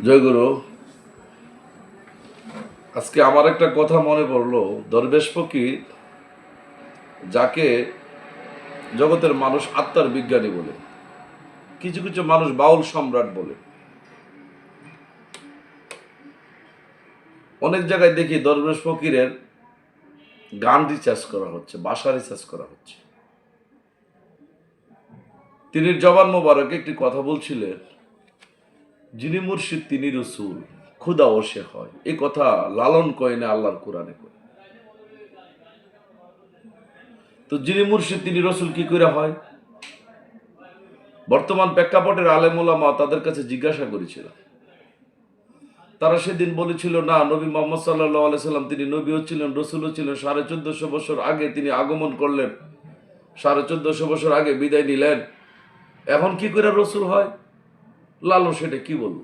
জয় গুরু। আজকে আমার একটা কথা মনে পড়লো। দরবেশ ফকির, যাকে জগতের মানুষ আত্মার বিজ্ঞানী বলে, কিছু কিছু মানুষ বাউল সম্রাট বলে, অনেক জায়গায় দেখি দরবেশ ফকিরের গান রিচার্জ করা হচ্ছে, ভাষা রিচার্জ করা হচ্ছে। তিনি জবান মোবারকে একটি কথা বলছিলেন, যিনি মুর্শিদ তিনি রসুল, খুদা ও সে হয়। এই কথা লালন কয় না, আল্লাহর কোরআনে কয়। তো যিনি মুর্শিদ তিনি রসুল কি করে হয়? বর্তমান প্রেক্ষাপটের আলেম ওলামা তাদের কাছে জিজ্ঞাসা করেছিল। তারা সেদিন বলেছিল, না, নবী মোহাম্মদ সাল্লাল্লাহু আলাইহি সাল্লাম তিনি নবীও ছিলেন, রসুলও ছিলেন। 1450 বছর আগে তিনি আগমন করলেন, 1450 বছর আগে বিদায় নিলেন। এখন কি করে রসুল হয়? লালন সেটা কি বলবো।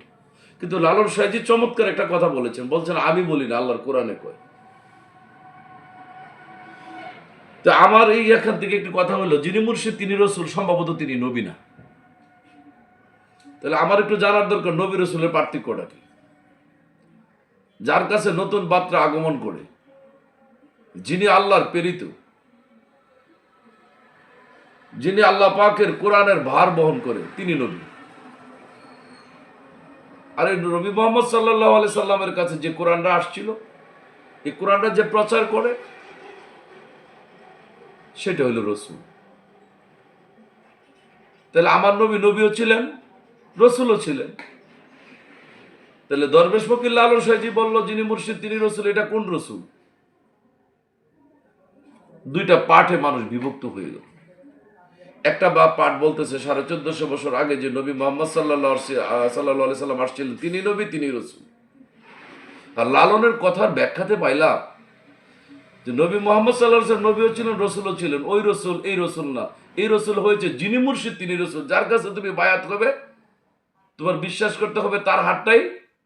কিন্তু লালন সাহেজি চমৎকার একটা কথা বলেছেন। বলছেন, আমি বলি না, আল্লাহর কোরআনে কয়। তো আমার এই এখান থেকে একটি কথা হলো, যিনি মুর্শিদ তিনি রসুল, সম্ভবত তিনি নবী না। তাহলে আমার একটু জানার দরকার, নবী রসুলের পার্থক্যটা কি? যার কাছে নতুন বার্তা আগমন করে, যিনি আল্লাহর প্রেরিত, যিনি আল্লাহ পাকের কোরআনের ভার বহন করে, তিনি নবী। আর এই নবী মোহাম্মদ সাল্লাল্লাহু আলাইহি সাল্লামের কাছে যে কোরআনটা আসছিল, এই কোরআনটা যে প্রচার করে, সেটা হলো রসুল। তাহলে আমার নবী নবীও ছিলেন, রসুলও ছিলেন। তাহলে দরবেশ ফকির লালন সাহেজি বলল, যিনি মুর্শিদ তিনি রসুল, এটা কোন রসুল? দুইটা পাঠে মানুষ বিভক্ত হয়ে গেল। একটা বা পাঠ বলতেছে 1450 বছর আগে যে নবী মোহাম্মদ সাল্লাল্লাহু আলাইহি সাল্লাম আসছিলেন, তিনি নবী তিনি রসুল। আর লালনের কথার ব্যাখ্যাতে পাইলাম যে নবী মোহাম্মদ সাল্লাল্লাহু আলাইহি সাল্লাম নবীও ছিলেন, রসুলও ছিলেন। ওই রসুল এই রসুল না। এই রসুল হয়েছে যিনি মুর্শিদ তিনি রসুল। যার কাছে তুমি বায়াত হবে, তোমার বিশ্বাস করতে হবে তার হাতটাই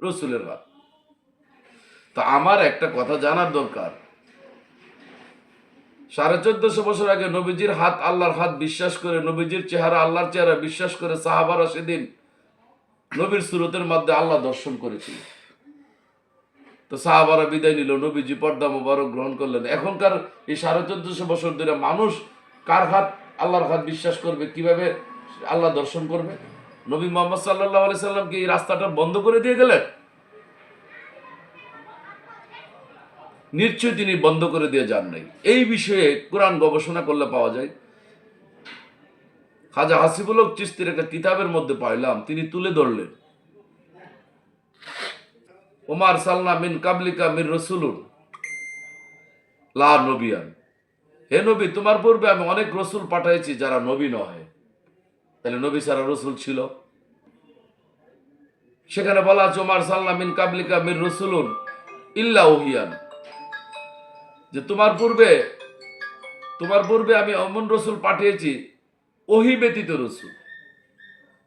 রসুলের হাত। তা আমার একটা কথা জানার দরকার, 1450 বছর আগে নবীজির হাত আল্লাহর হাত বিশ্বাস করে, নবীজির চেহারা আল্লাহর চেহারা বিশ্বাস করে সাহাবারা সেদিন নবীর সুরতের মধ্যে আল্লাহ দর্শন করেছিল। তো সাহাবারা বিদায় নিল, নবীজি পর্দা মোবারক গ্রহণ করলেন। এখনকার এই 1450 বছর ধরে মানুষ কার হাত আল্লাহর হাত বিশ্বাস করবে? কিভাবে আল্লাহ দর্শন করবে? নবী মোহাম্মদ সাল্লাল্লাহু আলাইহি সাল্লাম কি এই রাস্তাটা বন্ধ করে দিয়ে গেলেন? নিশ্চয়ই তিনি বন্ধ করে দিয়ে যান নাই। এই বিষয়ে কোরআন গবেষণা করলে পাওয়া যায়। খাজা হাসিবুল হক চিশতির একটা কিতাবের মধ্যে পাইলাম, তিনি তুলে ধরলেন, ওমার সালনা মিন কাবলিকা মির রসুলুন লা নবিয়ান। হে নবী, তোমার পূর্বে আমি অনেক রসুল পাঠাইছি যারা নবী নয়। তাহলে নবী ছাড়া রসুল ছিল? সেখানে বলা আছে ওমার সালনা মিন কাবলিকা মির রসুলুন ইল্লা ওহিয়ান, যে তোমার পূর্বে আমি এমন রসুল পাঠিয়েছি ওহি ব্যতীত রসুল।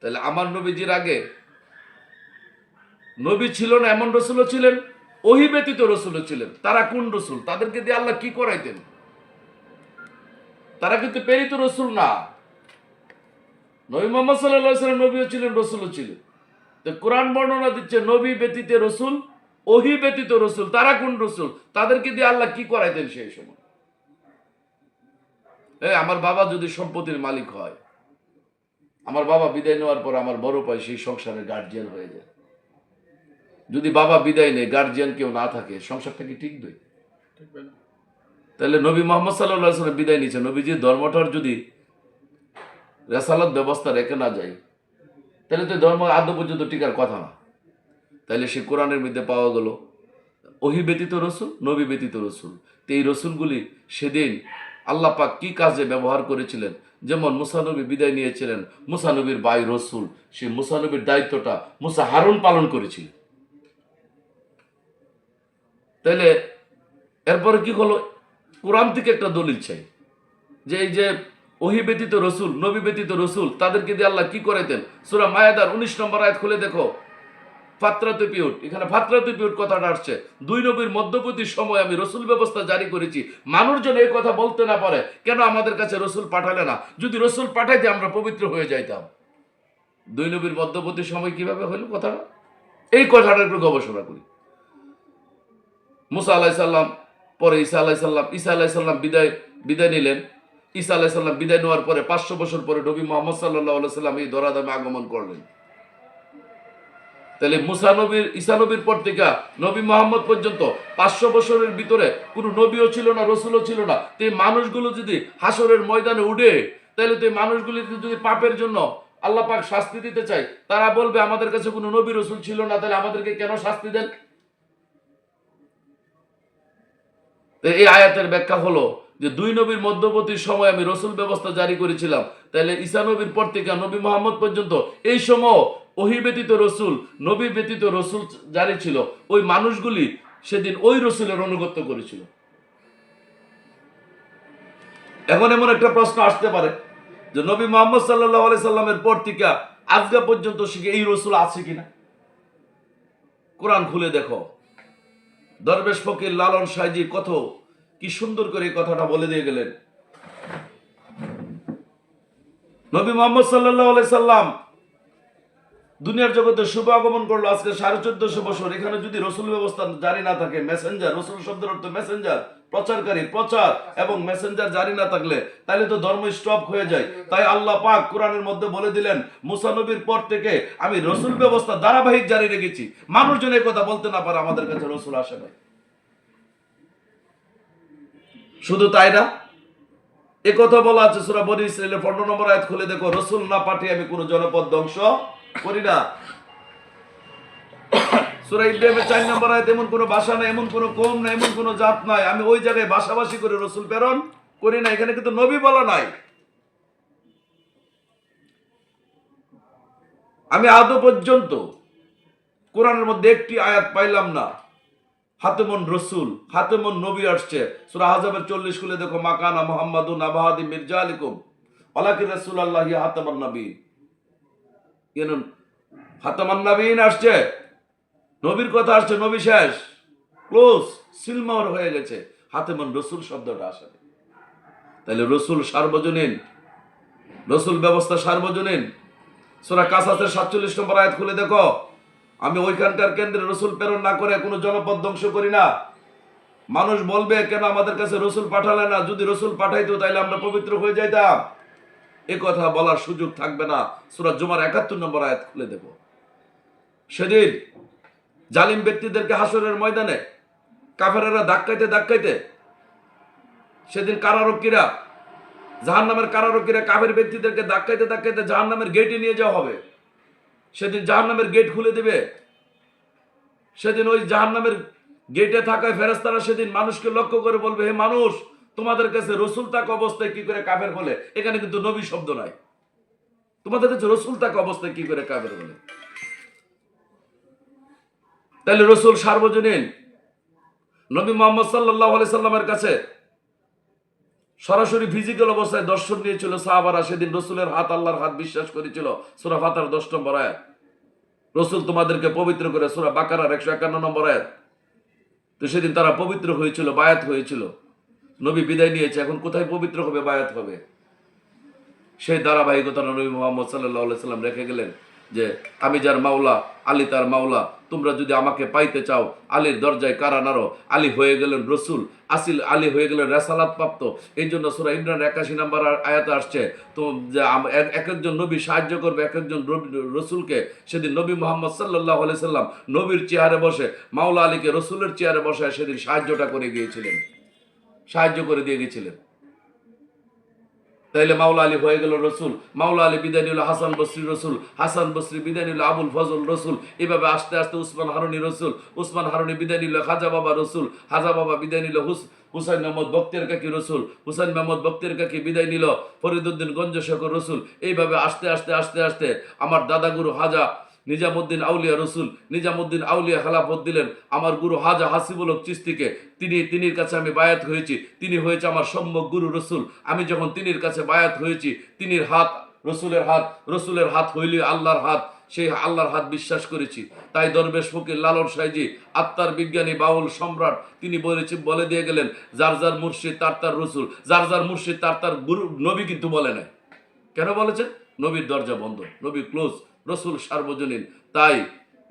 তাহলে আমার নবীজির আগে নবী ছিল না, এমন রসুলও ছিলেন, ওহি ব্যতীত রসুলও ছিলেন। তারা কোন রসুল? তাদেরকে দিয়ে আল্লাহ কি করাইতেন? তারা কিন্তু প্রেরিত রসুল না। নবী মোহাম্মদ সাল্লাল্লাহু আলাইহি সাল্লাম নবীও ছিলেন, রসুলও ছিলেন। তো কোরআন বর্ণনা দিচ্ছে নবী ব্যতীত রসুল, ওহি ব্যতীত রসুল। তারা কোন রসুল? তাদেরকে দিয়ে আল্লাহ কি করাইতেন সেই সময়? আমার বাবা যদি সম্পত্তির মালিক হয়, আমার বাবা বিদায় নেওয়ার পর আমার বড় ভাই সেই সংসারের গার্জিয়ান হয়ে যায়। যদি বাবা বিদায় নেয়, গার্জিয়ান কেউ না থাকে, সংসারটা কি টিকবে? তাহলে নবী মোহাম্মদ সাল্লাল্লাহু আলাইহি সাল্লাম বিদায় নিচ্ছে, নবীজির ধর্মটার যদি রেসালাত ব্যবস্থা রেখে না যায়, তাহলে তো ধর্ম আদৌ পর্যন্ত টিকার কথা না। তাহলে সে কোরআনের মধ্যে পাওয়া গেল ওহি ব্যতীত রসুল, নবী ব্যতীত রসুল। তো এই রসুলগুলি সেদিন আল্লাহ পাক কি কাজে ব্যবহার করেছিলেন? যেমন মুসা নবী বিদায় নিয়েছিলেন, মুসা নবীর ভাই রসুল, সেই মুসা নবীর দায়িত্বটা মুসা হারুন পালন করেছিলেন। তাহলে এরপরে কি হলো? কোরআন থেকে একটা দলিল চাই যে এই যে ওহি ব্যতীত রসুল, নবী ব্যতীত রসুল, তাদেরকে দিয়ে আল্লাহ কি করাইতেন? সূরা মায়েদার 19 নম্বর আয়াত খুলে দেখো, ফাতরাতু পিউট, এখানে ফাতরাতু পিউট কথাটা আসছে। দুই নবীর মধ্যবর্তী সময় আমি রসুল ব্যবস্থা জারি করেছি। মানুষ যেন এই কথা বলতে না পারে, কেন আমাদের কাছে রসুল পাঠালে না? যদি রসুল পাঠাইতে আমরা পবিত্র হয়ে যাইতাম। দুই নবীর মধ্যবর্তী সময় কিভাবে হইল কথাটা? এই কথাটার একটু গবেষণা করি। মুসা আলাহিসাল্লাম পরে ঈসা আলাহিসাল্লাম, ঈসা আলাহিসাল্লাম বিদায় নিলেন। ঈসা আলাহিসাল্লাম বিদায় নেওয়ার পরে 500 বছর পরে নবী মোহাম্মদ সাল্লাল্লাহু সাল্লাম এই ধরাধামে আগমন করলেন। তাহলে মুসা নবীর, ঈসা নবীর পর থেকে নবী মোহাম্মদ পর্যন্ত 500 বছরের ভিতরে কোনো নবীও ছিল না, রসুলও ছিল না। তো এই মানুষগুলো যদি হাসরের ময়দানে উঠে, তাহলে তো এই মানুষগুলি যদি পাপের জন্য আল্লাহ পাক শাস্তি দিতে চায়, তারা বলবে আমাদের কাছে কোনো নবী রসুল ছিল না, তাহলে আমাদেরকে কেন শাস্তি দেন? এই আয়াতের ব্যাখ্যা হলো যে দুই নবীর মধ্যবর্তী সময় আমি রসুল ব্যবস্থা জারি করেছিলাম। তাহলে ঈসা নবীর পর থেকে নবী মোহাম্মদ পর্যন্ত এই সময় ওহী ব্যতীত রসুল, নবী ব্যতীত রসুল জারি ছিল। ওই মানুষগুলি সেদিন ওই রসুলের অনুগত্য করেছিল। এখন এমন একটা প্রশ্ন আসতে পারে যে নবী মোহাম্মদ সাল্লাল্লাহু আলাইহি সাল্লামের পর থেকে আজকে পর্যন্ত শিখে এই রসুল আছে কিনা? কোরআন খুলে দেখো। দরবেশ ফকির লালন সাইজি কত কি সুন্দর করে এই কথাটা বলে দিয়ে গেলেন। নবী মোহাম্মদ সাল্লাল্লাহু আলাইহি সাল্লাম দুনিয়ার জগতে শুভ আগমন করলো আজকে 1450 বছর। এখানে যদি রসুল ব্যবস্থা জারি না থাকে, মেসেঞ্জার, রসুল শব্দের অর্থ মেসেঞ্জার, প্রচারকারী, প্রচার এবং মেসেঞ্জার জারি না থাকলে তাহলে তো ধর্ম স্টপ হয়ে যায়। তাই আল্লাহ পাক কোরআনের মধ্যে বলে দিলেন মুসা নবীর পর থেকে আমি রসুল ব্যবস্থা ধারাবাহিক জারি রেখেছি। মানুষজন এই কথা বলতে না পারে আমাদের কাছে রসুল আসে নাই। শুধু তাই না, এ কথা বলা আছে সূরা বনী ইসরাঈলের 15 নম্বর আয়াত খুলে দেখো, রসুল না পাঠিয়ে আমি কোনো জনপদ ধ্বংস করি না। সূরা ইব্রাহিমের 4 নম্বর আয়াত, এমন কোনো ভাষা নাই, এমন কোনো কওম নাই, এমন কোনো জাত নাই, আমি ওই জায়গায় ভাষাভাষী করে রসুল প্রেরণ করি না। এখানে কিন্তু নবী বলা নাই। আমি আদৌ পর্যন্ত কোরআনের মধ্যে একটি আয়াত পাইলাম না হাতেমন রসুল, হাতেমন নবী আসছে। সূরা আহজাবের 40 খুলে দেখো, মাকানা মুহাম্মাদুন আবাদি মির্জা আলিকুম ওয়ালাকিন রাসূলুল্লাহি হাতামান নবীন। কেন হাতামান নবীন আসছে, নবীর কথা আসছে, নবী শেষ, ক্লোজ, সিলমোহর হয়ে গেছে, হাতেমন রসুল শব্দটা আসে। তাহলে রসুল সার্বজনীন, রসুল ব্যবস্থা সার্বজনীন। সূরা কাসাসের 47 নম্বর আয়াত খুলে দেখো, আমি ওইখানকার কেন্দ্রে রসুল প্রেরণ না করে কোনো জনপদ ধ্বংস করি না। মানুষ বলবে কেন আমাদের কাছে রসুল পাঠালে না, যদি রসুল পাঠাইতো তাহলে আমরা পবিত্র হয়ে যাইতাম। এ কথা বলার সুযোগ থাকবে না। সূরা জুমার 71 নম্বর আয়াত খুলে দেখো। সেদিন জালিম ব্যক্তিদেরকে হাসরের ময়দানে কাফেরেরা ধাক্কাইতে ধাক্কাইতে, সেদিন কারারক্ষীরা, জাহান্নামের কারারক্ষীরা কাফের ব্যক্তিদেরকে ধাক্কাইতে ধাক্কাইতে জাহান্নামের গেটে নিয়ে যাওয়া হবে। সেদিন জাহান্নামের গেট খুলে দেবে। সেদিন ওই জাহান্নামের গেটে থাকায় ফেরেশতারা সেদিন মানুষকে লক্ষ্য করে বলবে, হে মানুষ, তোমাদের কাছে রসুল থাকা অবস্থায় কি করে কাফের বলে? এখানে কিন্তু নবী শব্দ নাই। তোমাদের কাছে রসুল থাকা অবস্থায় কি করে কাফের বলে? তাহলে রসুল সার্বজনীন। নবী মুহাম্মদ সাল্লাল্লাহু আলাইহি সাল্লামের কাছে সরাসরি ফিজিক্যাল অবস্থায় দর্শন নিয়েছিল সাহাবারা। সেদিন রসুলের হাত আল্লাহর হাত বিশ্বাস করেছিল। সূরা ফাতির 10 নম্বর আয়াত। রসুল তোমাদেরকে পবিত্র করে, সূরা বাকারার 151 নম্বর আয়াত। তো সেদিন তারা পবিত্র হয়েছিল, বায়াত হয়েছিল। নবী বিদায় নিয়েছে, এখন কোথায় পবিত্র হবে, বায়াত হবে? সেই ধারাবাহিকতা নবী মুহাম্মদ সাল্লাল্লাহু আলাইহি সাল্লাম রেখে গেলেন যে আমি যার মাওলা, আলী তার মাওলা। তোমরা যদি আমাকে পাইতে চাও, আলীর দরজায় কারা নাড়ো। আলী হয়ে গেলেন রসুল, আলী হয়ে গেলেন রেসালাত প্রাপ্ত। এই জন্য সূরা ইমরান 81 নম্বর আয়াতে আসছে, তো যে এক একজন নবী সাহায্য করবে এক একজন রসুলকে। সেদিন নবী মুহাম্মদ সাল্লাল্লাহু আলাইহি সাল্লাম নবীর চেয়ারে বসে মাওলা আলীকে রসুলের চেয়ারে বসে সেদিন সাহায্যটা করে গিয়েছিলেন, সাহায্য করে দিয়ে গেছিলেন। তাইলে মাওলা আলী হয়ে গেল রসুল। মাওলা আলী বিদায় নিল হাসান বসরি রসুল, হাসান বসরি বিদায় নিল আবুল ফজল রসুল। এভাবে আস্তে আস্তে উসমান হারুনি রসুল, উসমান হারুনি বিদায় নিল খাজা বাবা রসুল, খাজা বাবা বিদায় নিল হুসাইন মোহাম্মদ বক্তের কাকি রসুল, হুসাইন মোহাম্মদ বক্তের কাকি বিদায় নিল ফরিদউদ্দিন গঞ্জ শেখর রসুল। এইভাবে আস্তে আস্তে আস্তে আস্তে আমার দাদা গুরু হাজা নিজামুদ্দিন আউলিয়া রসুল, নিজামুদ্দিন আউলিয়া খেলাফত দিলেন আমার গুরু হাজা হাসিবুল হক চিশতিকে। তিনির কাছে আমি বায়াত হয়েছি, তিনি হয়েছে আমার সম্যক গুরু রসুল। আমি যখন তিনির কাছে বায়াত হয়েছি, তিনির হাত রসুলের হাত, রসুলের হাত হইলে আল্লাহর হাত, সেই আল্লাহর হাত বিশ্বাস করেছি। তাই দরবেশ ফকির লালন সাইজি আত্মার বিজ্ঞানী বাউল সম্রাট তিনি বলে দিয়ে গেলেন, যার যার মুর্শিদ তার তার রসুল, যার যার মুর্শিদ তার তার গুরু। নবী কিন্তু বলে নাই। কেন বলেছেন? নবীর দরজা বন্ধ, নবী ক্লোজ, রসুল সার্বজনীন। তাই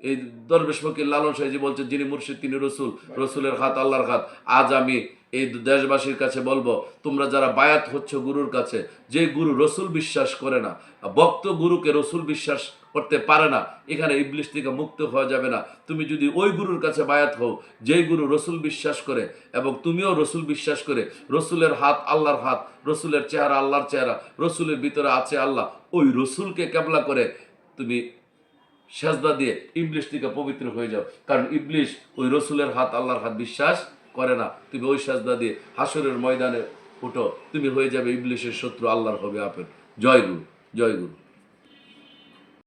এই দরবেশ ফকির লালন সাহেজি বলছেন, যিনি মুর্শিদ তিনি রসুল, রসুলের হাত আল্লাহর হাত। আজ আমি এই দেশবাসীর কাছে বলবো, তোমরা যারা বায়াত হচ্ছ গুরুর কাছে, যে গুরু রসুল বিশ্বাস করে না, ভক্ত গুরুকে রসুল বিশ্বাস করতে পারে না, এখানে ইবলিশ থেকে মুক্ত হওয়া যাবে না। তুমি যদি ওই গুরুর কাছে বায়াত হও, যেই গুরু রসুল বিশ্বাস করে এবং তুমিও রসুল বিশ্বাস করে, রসুলের হাত আল্লাহর হাত, রসুলের চেহারা আল্লাহর চেহারা, রসুলের ভিতরে আছে আল্লাহ, ওই রসুলকে কেবলা করে তুমি সেজদা দিয়ে ইবলিশ থেকে পবিত্র হয়ে যাও। কারণ ইবলিশ ওই রসুলের হাত আল্লাহর হাত বিশ্বাস করে না। তুমি ওই সেজদা দিয়ে হাসরের ময়দানে উঠো, তুমি হয়ে যাবে ইবলিশের শত্রু, আল্লাহর হবে আপন। জয় গুরু, জয় গুরু।